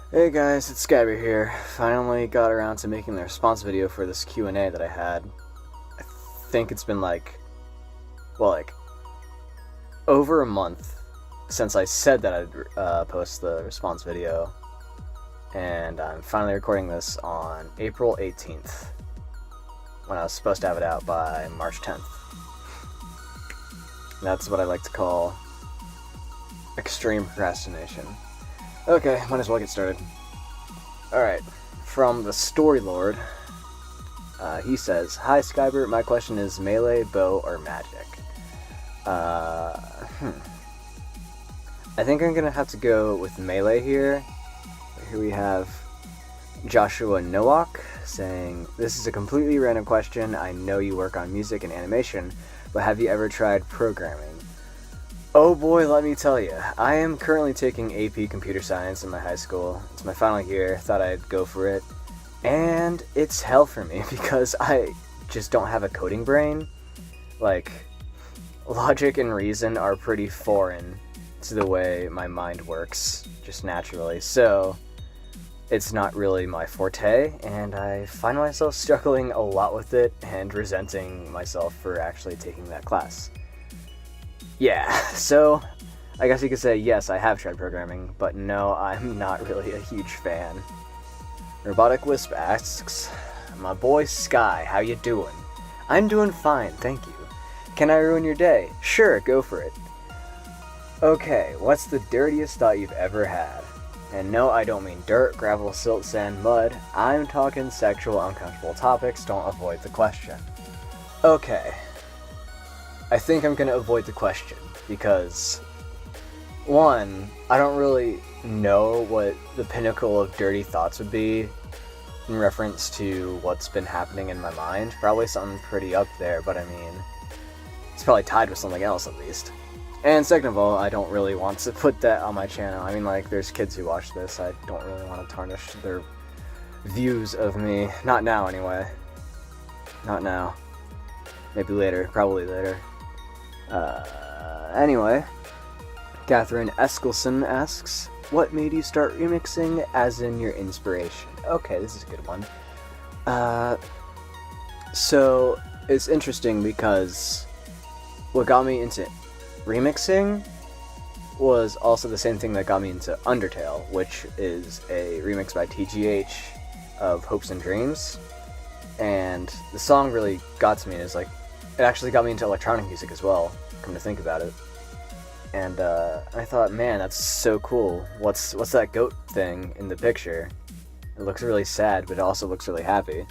Hey guys, it's Skyber here. Finally got around to making the response video for this Q&A that I had. I think it's been like over a month since I said that I'd post the response video. And I'm finally recording this on April 18th, when I was supposed to have it out by March 10th. That's what I like to call extreme procrastination. Okay, might as well get started. Alright, from the Story Lord, he says, "Hi Skyber, my question is melee, bow, or magic?" I think I'm gonna have to go with melee here. Here we have Joshua Nowak saying, "This is a completely random question. I know you work on music and animation, but have you ever tried programming?" Oh boy, let me tell you. I am currently taking AP Computer Science in my high school. It's my final year, thought I'd go for it. And it's hell for me because I just don't have a coding brain. Like, logic and reason are pretty foreign to the way my mind works, just naturally. So, it's not really my forte, and I find myself struggling a lot with it and resenting myself for actually taking that class. Yeah, so I guess you could say yes, I have tried programming, but no, I'm not really a huge fan. Robotic Wisp asks, "My boy Sky, how you doing?" "I'm doing fine, thank you." "Can I ruin your day?" "Sure, go for it." Okay, what's the dirtiest thought you've ever had? And no, I don't mean dirt, gravel, silt, sand, mud. I'm talking sexual, uncomfortable topics. Don't avoid the question. Okay. I think I'm going to avoid the question because, one, I don't really know what the pinnacle of dirty thoughts would be in reference to what's been happening in my mind. Probably something pretty up there, but I mean, it's probably tied with something else at least. And second of all, I don't really want to put that on my channel. I mean, like, there's kids who watch this. I don't really want to tarnish their views of me. Not now, anyway. Not now. Maybe later. Probably later. Anyway, Catherine Eskelson asks, "What made you start remixing, as in your inspiration?" Okay, this is a good one. So, it's interesting because what got me into remixing was also the same thing that got me into Undertale, which is a remix by TGH of Hopes and Dreams. And the song really got to me, and it's like, it actually got me into electronic music as well, come to think about it. And I thought, man, that's so cool. What's that goat thing in the picture? It looks really sad, but it also looks really happy.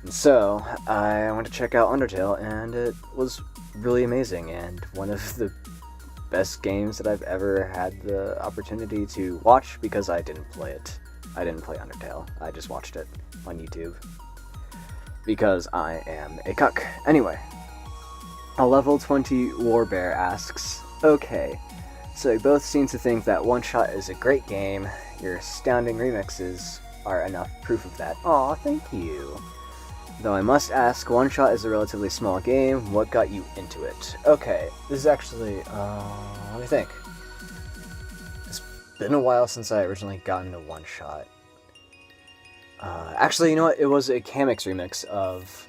And so I went to check out Undertale, and it was really amazing, and one of the best games that I've ever had the opportunity to watch, because I didn't play it. I didn't play Undertale. I just watched it on YouTube. Because I am a cuck. Anyway. A level 20 Warbear asks, "Okay, so you both seem to think that OneShot is a great game. Your astounding remixes are enough proof of that." Aw, thank you. "Though I must ask, OneShot is a relatively small game. What got you into it?" Okay, this is actually, let me think. It's been a while since I originally got into OneShot. Actually, you know what? It was a Kamix remix of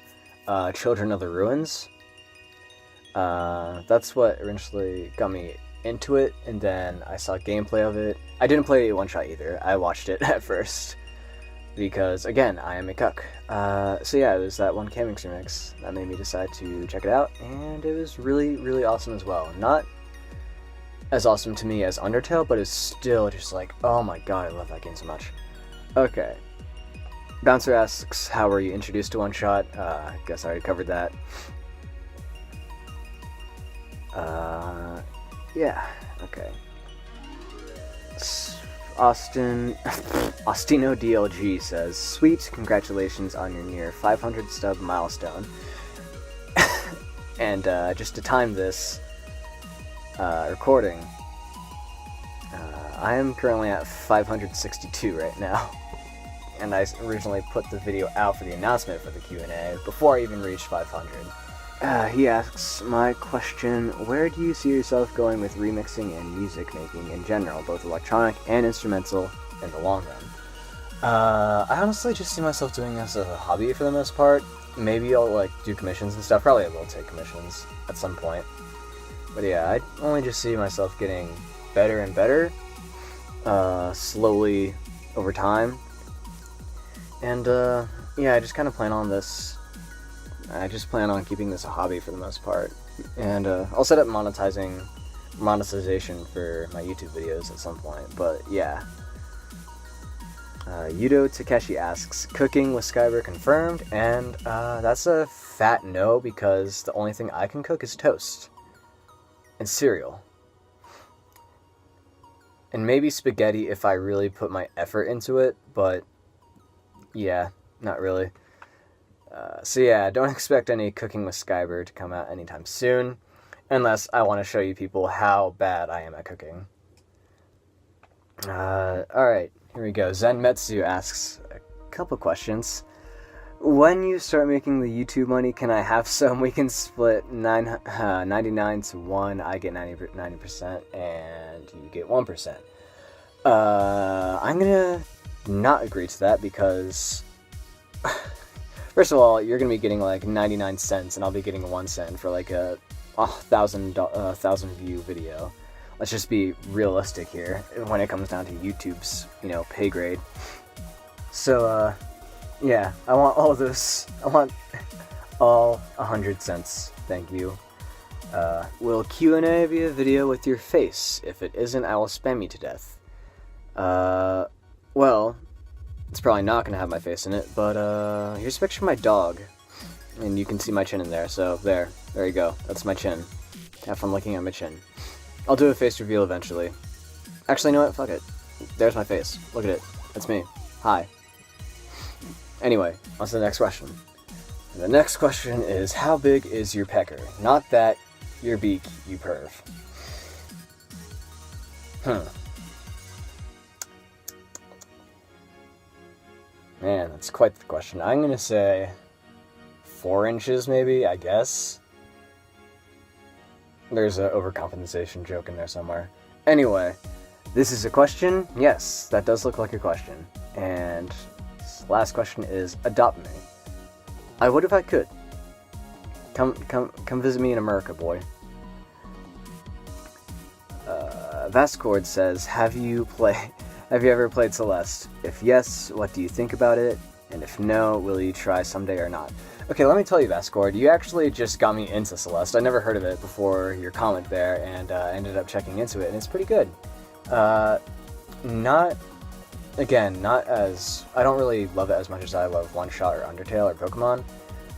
Children of the Ruins. That's what originally got me into it, and then I saw gameplay of it. I didn't play OneShot either. I watched it at first, because, again, I am a cuck. So yeah, it was that one Kamix remix that made me decide to check it out, and it was really, really awesome as well. Not as awesome to me as Undertale, but it's still just like, oh my god, I love that game so much. Okay. Bouncer asks, "How were you introduced to OneShot?" I guess I already covered that. Yeah, okay. Ostino DLG says, "Sweet, congratulations on your near 500 stub milestone." And just to time this recording, I am currently at 562 right now. And I originally put the video out for the announcement for the Q&A before I even reached 500. He asks, "My question, where do you see yourself going with remixing and music making in general, both electronic and instrumental, in the long run. I honestly just see myself doing this as a hobby for the most part. Maybe I'll like do commissions and stuff. Probably I will take commissions at some point. But yeah, I only just see myself getting better and better, slowly over time. And yeah, I just kind of plan on this. I just plan on keeping this a hobby for the most part. And I'll set up monetization for my YouTube videos at some point. But yeah. Yudo Takeshi asks, cooking with Skyber confirmed, and that's a fat no, because the only thing I can cook is toast. And cereal. And maybe spaghetti if I really put my effort into it, but yeah, not really. So yeah, don't expect any cooking with Skyber to come out anytime soon, unless I want to show you people how bad I am at cooking. Alright, here we go. Zenmetsu asks a couple questions. When you start making the YouTube money, can I have some? We can split 99 to 1. I get 90%, and you get 1%. I'm gonna not agree to that because, first of all, you're gonna be getting like 99 cents, and I'll be getting 1 cent for like a 1,000 view video. Let's just be realistic here when it comes down to YouTube's, pay grade. So, yeah, I want all of this. I want all 100 cents. Thank you. Will Q&A be a video with your face? If it isn't, I will spam you to death. Well, it's probably not going to have my face in it, but here's a picture of my dog. And you can see my chin in there, so there you go. That's my chin. Have fun looking at my chin. I'll do a face reveal eventually. Actually, you know what? Fuck it. There's my face. Look at it. That's me. Hi. Anyway, on to the next question. And the next question is, how big is your pecker? Not that, your beak, you perv. Man, that's quite the question. I'm gonna say 4 inches, maybe, I guess. There's an overcompensation joke in there somewhere. Anyway, this is a question. Yes, that does look like a question. And last question is, adopt me. I would if I could. Come visit me in America, boy. Vascord says, have you ever played Celeste? If yes, what do you think about it? And if no, will you try someday or not? Okay, let me tell you, Vascord, you actually just got me into Celeste. I never heard of it before your comment there, and ended up checking into it, and it's pretty good. I don't really love it as much as I love OneShot or Undertale or Pkmn,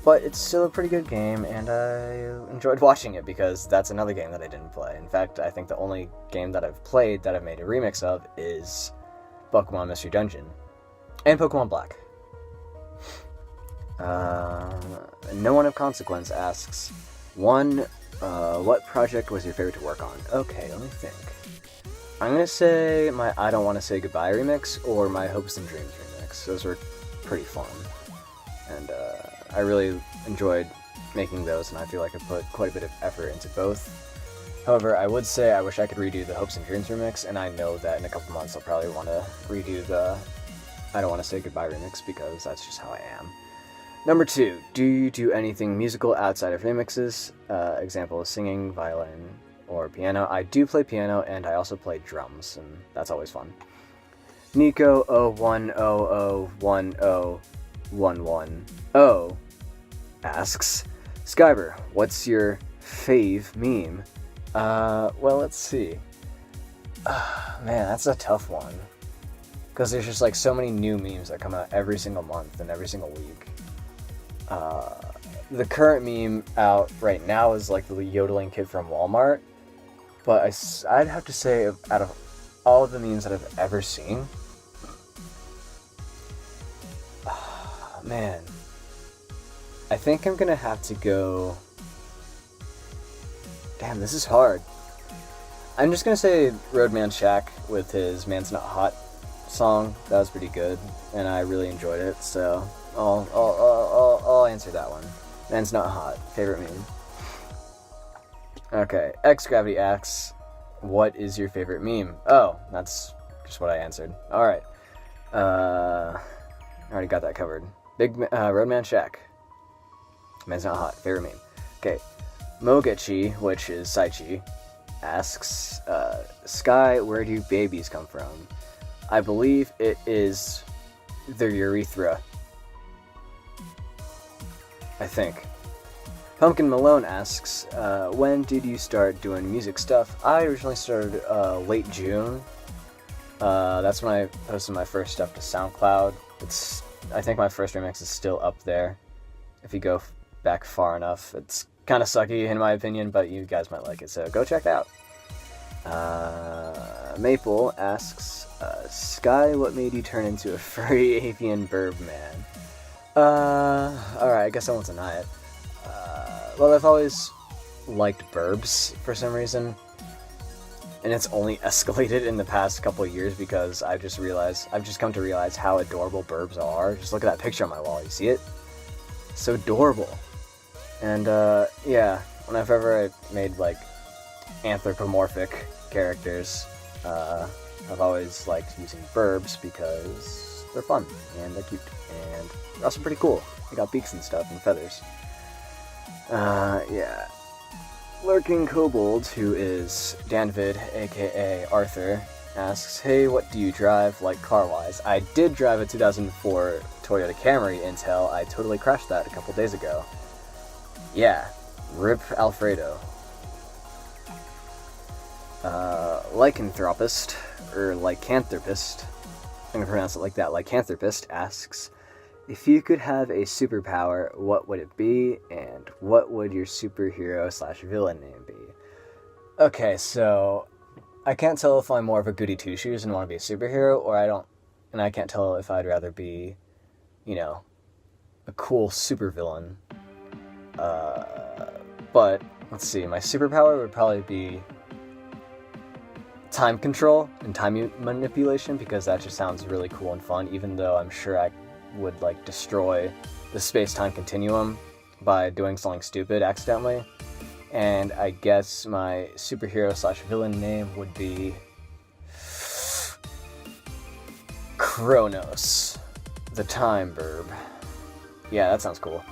but it's still a pretty good game, and I enjoyed watching it because that's another game that I didn't play. In fact, I think the only game that I've played that I've made a remix of is Pokemon Mystery Dungeon and Pokemon Black. No One of Consequence asks, what project was your favorite to work on? Okay, let me think. I'm gonna say my I Don't Want to Say Goodbye remix or my Hopes and Dreams remix. Those were pretty fun. And I really enjoyed making those, and I feel like I put quite a bit of effort into both. However, I would say I wish I could redo the Hopes and Dreams remix, and I know that in a couple months I'll probably want to redo the I Don't Want to Say Goodbye remix because that's just how I am. Number 2, do you do anything musical outside of remixes? Example, singing, violin, or piano. I do play piano, and I also play drums, and that's always fun. Nico 01001011 asks, Skyber, what's your fave meme? Well, let's see. Man, that's a tough one. Because there's just like so many new memes that come out every single month and every single week. The current meme out right now is like the yodeling kid from Walmart, but I'd have to say out of all of the memes that I've ever seen, man, I think I'm gonna have to go, damn, this is hard. I'm just gonna say Roadman Shack with his Man's Not Hot song. That was pretty good, and I really enjoyed it, so I'll answer that one. Man's Not Hot, favorite meme. Okay, X Gravity asks, what is your favorite meme? Oh, that's just what I answered. Alright. I already got that covered. Roadman Shack. Man's not hot. Favorite meme. Okay. Mogechi, which is Saichi, asks, Sky, where do babies come from? I believe it is their urethra. I think. Pumpkin Malone asks, when did you start doing music stuff? I originally started late June. That's when I posted my first stuff to SoundCloud. I think my first remix is still up there. If you go back far enough, it's kind of sucky in my opinion, but you guys might like it, so go check it out. Maple asks, Sky, what made you turn into a furry avian burb man? Alright, I guess I won't deny it. Well, I've always liked burbs for some reason, and it's only escalated in the past couple of years because I've just come to realize how adorable burbs are. Just look at that picture on my wall, you see it? So adorable. And, yeah, whenever I made, like, anthropomorphic characters, I've always liked using burbs because they're fun, and they're cute, and they're also pretty cool. They got beaks and stuff, and feathers. Yeah. Lurking Kobold, who is Danvid, aka Arthur, asks, hey, what do you drive, like, car-wise? I did drive a 2004 Toyota Camry until I totally crashed that a couple days ago. Yeah, rip Alfredo. Lycanthropist, or Lycanthropist, I'm gonna pronounce it like that, Lycanthropist asks, if you could have a superpower, what would it be, and what would your superhero/villain name be? Okay, so I can't tell if I'm more of a goody two-shoes and want to be a superhero, or I don't, and I can't tell if I'd rather be, you know, a cool supervillain. But, let's see, my superpower would probably be time control and time manipulation, because that just sounds really cool and fun, even though I'm sure I would, like, destroy the space-time continuum by doing something stupid accidentally. And I guess my superhero/villain name would be Kronos, the time burb. Yeah, that sounds cool.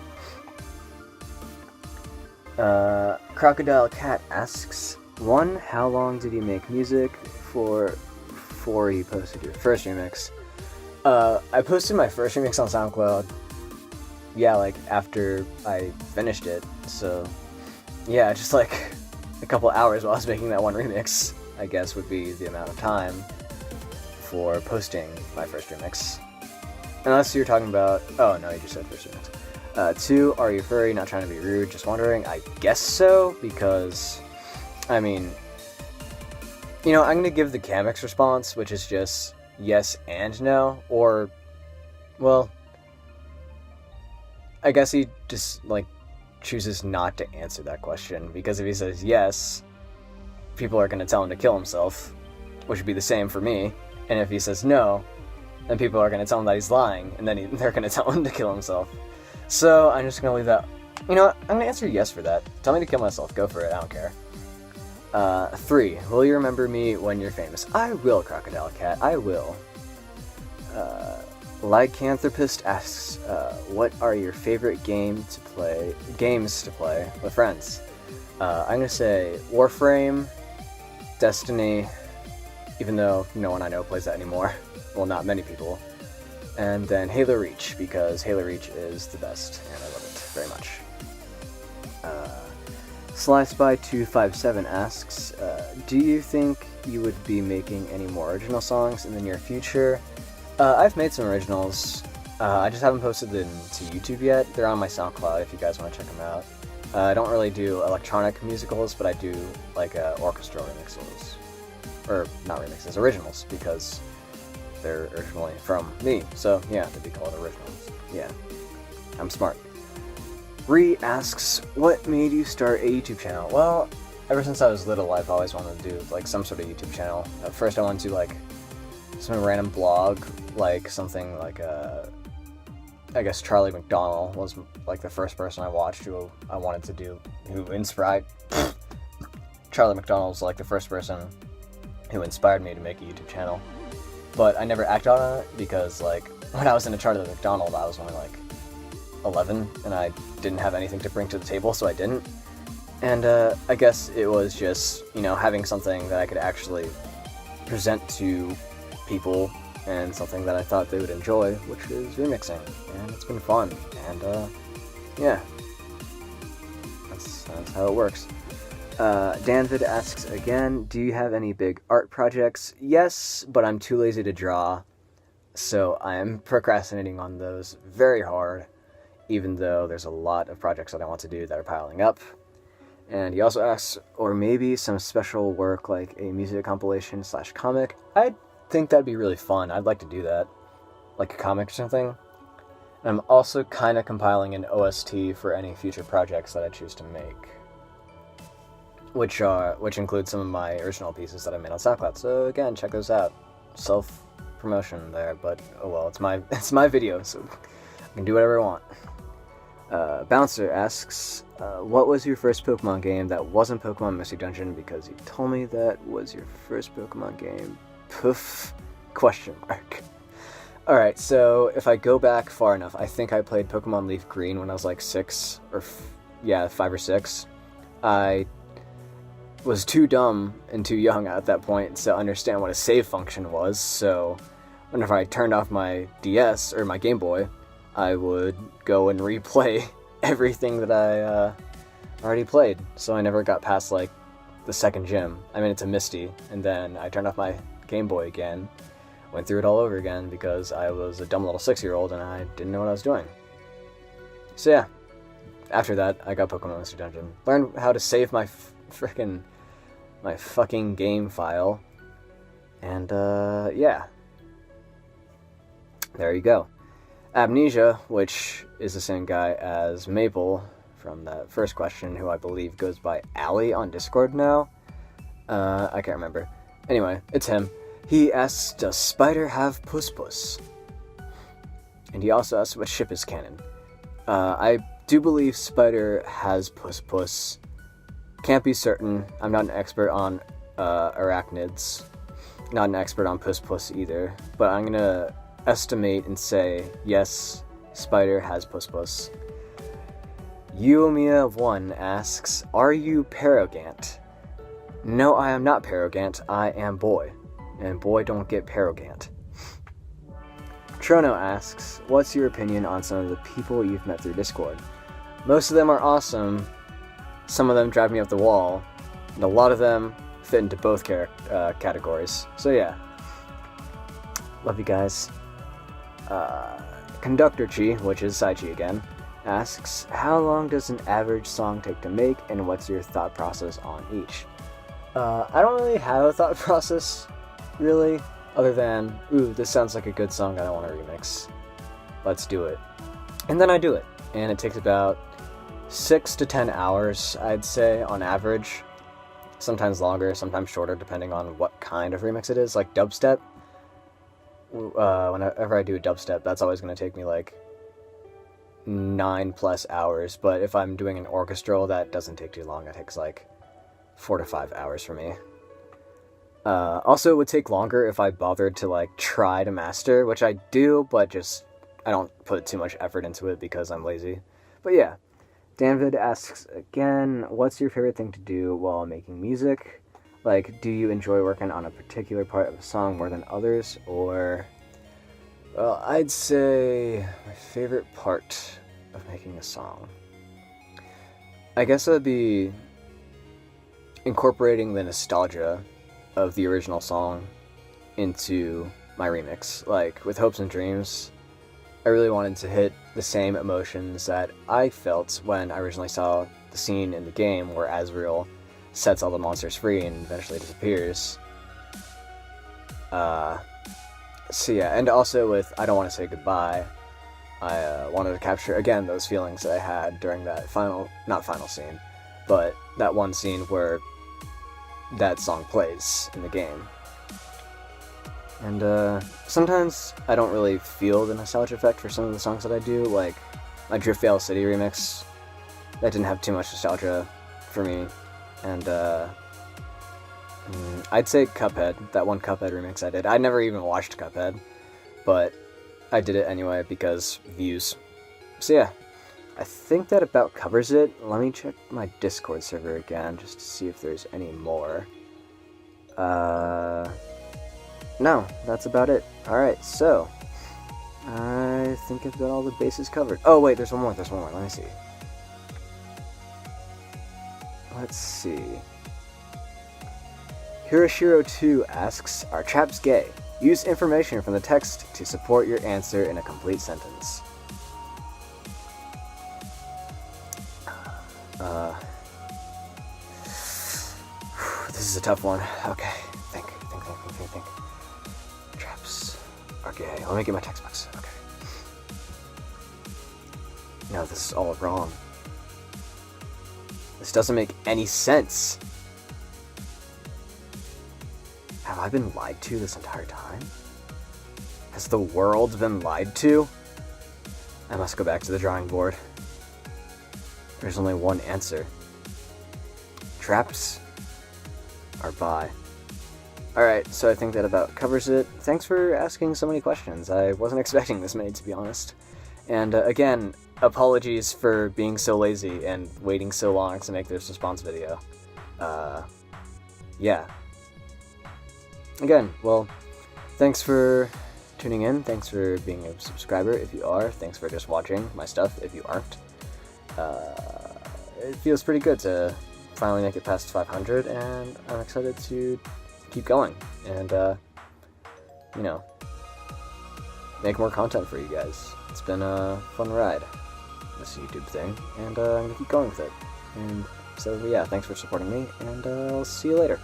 Crocodile Cat asks, 1, how long did you make music for before you posted your first remix? I posted my first remix on SoundCloud, yeah, like, after I finished it, so, yeah, just, like, a couple hours while I was making that one remix, I guess, would be the amount of time for posting my first remix. Unless you're talking about, oh, no, you just said first remix. 2, are you furry? Not trying to be rude, just wondering. I guess so, because, I mean, you know, I'm going to give the Kamix response, which is just yes and no, or, well, I guess he just, like, chooses not to answer that question, because if he says yes, people are going to tell him to kill himself, which would be the same for me, and if he says no, then people are going to tell him that he's lying, and then they're going to tell him to kill himself. So I'm just going to leave that. You know what? I'm going to answer yes for that. Tell me to kill myself. Go for it. I don't care. 3. Will you remember me when you're famous? I will, Crocodile Cat. I will. Lycanthropist asks, what are your favorite games to play with friends? I'm going to say Warframe, Destiny, even though no one I know plays that anymore. Well, not many people. And then Halo Reach, because Halo Reach is the best, and I love it very much. SlySpy257 asks, do you think you would be making any more original songs in the near future? I've made some originals. I just haven't posted them to YouTube yet. They're on my SoundCloud if you guys want to check them out. I don't really do electronic musicals, but I do, like, orchestral remixes. Or, not remixes, originals, because they're originally from me, so yeah, they'd be called originals. Yeah, I'm smart. Ree asks, what made you start a YouTube channel? Well, ever since I was little, I've always wanted to do, like, some sort of YouTube channel. At first I wanted to, like, some random blog, like, something like, I guess Charlie McDonnell was, like, the first person I watched who I wanted to do, who inspired, Charlie McDonnell was, like, the first person who inspired me to make a YouTube channel. but I never acted on it because, like, when I was in a chart at the McDonald's, I was only, like, 11, and I didn't have anything to bring to the table, so I didn't. And I guess it was just, you know, having something that I could actually present to people and something that I thought they would enjoy, which is remixing, and it's been fun, and yeah, that's how it works. Danvid asks again, do you have any big art projects? Yes, but I'm too lazy to draw, so I am procrastinating on those very hard, even though there's a lot of projects that I want to do that are piling up. And he also asks, or maybe some special work like a music compilation / comic. I think that'd be really fun. I'd like to do that, like a comic or something. And I'm also kind of compiling an OST for any future projects that I choose to make, which includes some of my original pieces that I made on SoundCloud. So again, check those out. Self promotion there, but oh well, it's my video, so I can do whatever I want. Bouncer asks, what was your first Pokemon game that wasn't Pokemon Mystery Dungeon? Because you told me that was your first Pokemon game. Poof? ? Alright, so if I go back far enough, I think I played Pokemon Leaf Green when I was like 5 or 6. I was too dumb and too young at that point to understand what a save function was, so whenever I turned off my DS, or my Game Boy, I would go and replay everything that I already played. So I never got past, like, the second gym. I mean, it's a Misty, and then I turned off my Game Boy again, went through it all over again, because I was a dumb little 6-year-old and I didn't know what I was doing. So yeah, after that, I got Pokemon Mystery Dungeon. Learned how to save my fucking game file, and yeah. There you go. Amnesia, which is the same guy as Maple from that first question, who I believe goes by Allie on Discord now. I can't remember. Anyway, it's him. He asks, does Spider have puss? And he also asks, what ship is canon? I do believe Spider has puss. Can't be certain. I'm not an expert on arachnids. Not an expert on puss either. But I'm gonna estimate and say, yes, Spider has puss. Uomia1 asks, are you Parogant? No, I am not Parogant, I am Boy. And Boy don't get Parogant. Trono asks, what's your opinion on some of the people you've met through Discord? Most of them are awesome, some of them drive me up the wall, and a lot of them fit into both categories. So yeah, love you guys. Conductor Chi, which is Sai Chi again, asks, how long does an average song take to make, and what's your thought process on each? I don't really have a thought process, really, other than, ooh, this sounds like a good song that I want to remix. Let's do it. And then I do it. And it takes about 6 to 10 hours, I'd say, on average. Sometimes longer, sometimes shorter, depending on what kind of remix it is. Like dubstep. Whenever I do a dubstep, that's always going to take me like 9+ hours. But if I'm doing an orchestral, that doesn't take too long. It takes like 4 to 5 hours for me. Also, it would take longer if I bothered to like try to master, which I do, but just I don't put too much effort into it because I'm lazy. But yeah, Danvid asks again, what's your favorite thing to do while making music? Like, do you enjoy working on a particular part of a song more than others, or... Well, I'd say my favorite part of making a song, I guess it would be incorporating the nostalgia of the original song into my remix. Like, with Hopes and Dreams, I really wanted to hit the same emotions that I felt when I originally saw the scene in the game where Azrael sets all the monsters free and eventually disappears. So yeah, and also with I Don't Want to Say Goodbye, I wanted to capture, again, those feelings that I had during that not final scene, but that one scene where that song plays in the game. And sometimes I don't really feel the nostalgia effect for some of the songs that I do, like my Driftvale City remix, that didn't have too much nostalgia for me. And I'd say Cuphead, that one Cuphead remix I did. I never even watched Cuphead, but I did it anyway because views. So yeah, I think that about covers it. Let me check my Discord server again just to see if there's any more. No, that's about it. Alright, so I think I've got all the bases covered. Oh wait, there's one more, let me see. Let's see. Hiroshiro2 asks, are traps gay? Use information from the text to support your answer in a complete sentence. This is a tough one. Okay, think. Traps are gay. Let me get my text box. Okay. No, this is all wrong. This doesn't make any sense. Have I been lied to this entire time? Has the world been lied to? I must go back to the drawing board. There's only one answer. Traps are bi. Alright, so I think that about covers it. Thanks for asking so many questions. I wasn't expecting this many, to be honest. And again, apologies for being so lazy and waiting so long to make this response video. Yeah. Again, well, thanks for tuning in. Thanks for being a subscriber if you are. Thanks for just watching my stuff if you aren't. It feels pretty good to finally make it past 500, and I'm excited to keep going and, you know, make more content for you guys. It's been a fun ride, this YouTube thing, and I'm gonna keep going with it. And so, yeah, thanks for supporting me, and I'll see you later.